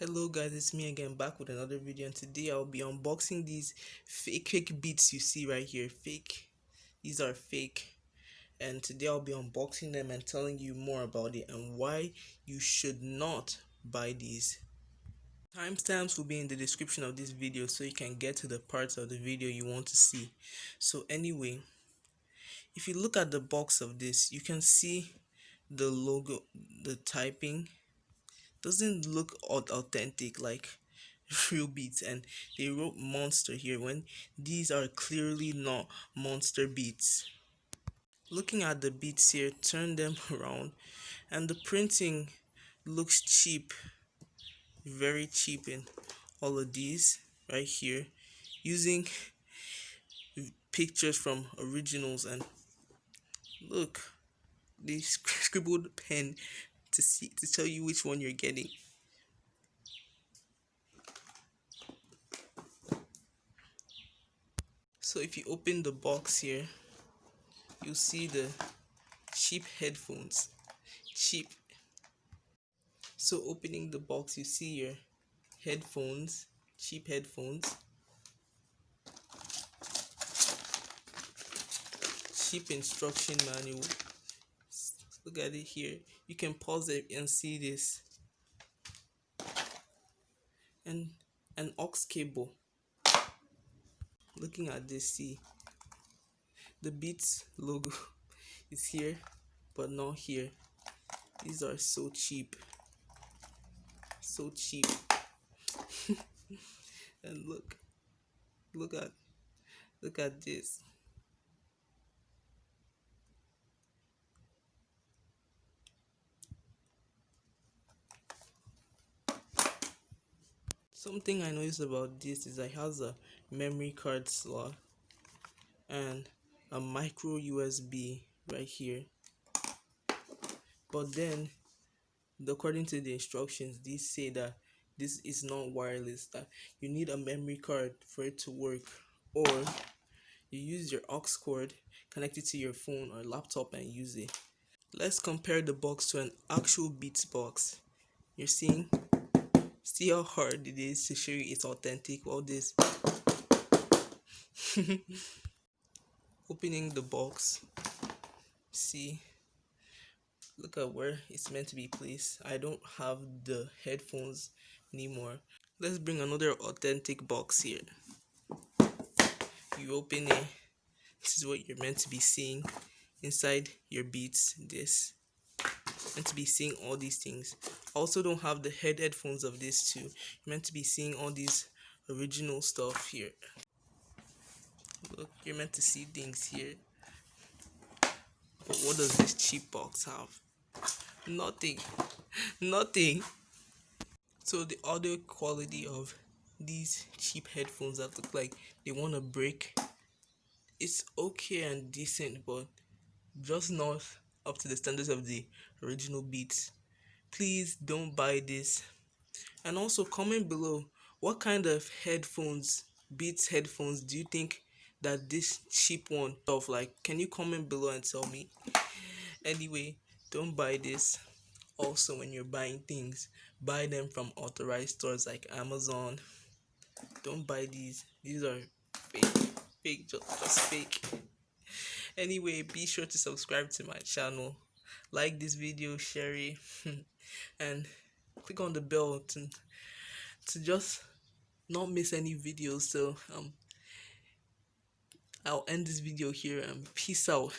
Hello guys, it's me again, back with another video, and today I'll be unboxing these fake beats you see right here. These are fake, and today I'll be unboxing them and telling you more about it and why you should not buy these. Timestamps will be in the description of this video so you can get to the parts of the video you want to see. So anyway, if you look at the box of this, you can see the logo, the typing doesn't look authentic like real beats, and they wrote monster here when these are clearly not monster beats. Looking at the beats here, turn them around, and the printing looks cheap, very cheap in all of these right here, using pictures from originals. And look, they scribbled pen to tell you which one you're getting. So if you open the box here, you'll see the cheap headphones. Cheap. So opening the box, you see your headphones, cheap headphones. Cheap instruction manual. Look at it here. You can pause it and see this. And an aux cable. Looking at this, see the Beats logo is here but not here. These are so cheap, so cheap. And look at this. Something I noticed about this is it has a memory card slot and a micro USB right here. But then, according to the instructions, these say that this is not wireless, that you need a memory card for it to work, or you use your aux cord, connect it to your phone or laptop and use it. Let's compare the box to an actual Beats box. You're seeing? See how hard it is to show you it's authentic. All this. Opening the box. See? Look at where it's meant to be placed. I don't have the headphones anymore. Let's bring another authentic box here. You open it. This is what you're meant to be seeing inside your Beats. This meant to be seeing all these things. Also don't have the headphones of this too. You're meant to be seeing all these original stuff here. Look, you're meant to see things here. But what does this cheap box have? Nothing. So the audio quality of these cheap headphones that look like they want to break, it's okay and decent, but just not up to the standards of the original Beats. Please don't buy this. And also comment below, what kind of headphones, Beats headphones, do you think that this cheap one of? Like, can you comment below and tell me? Anyway, don't buy this. Also, when you're buying things, buy them from authorized stores like Amazon. Don't buy these. These are fake, just fake. Anyway, be sure to subscribe to my channel, like this video, share it, and click on the bell to just not miss any videos. So I'll end this video here and peace out.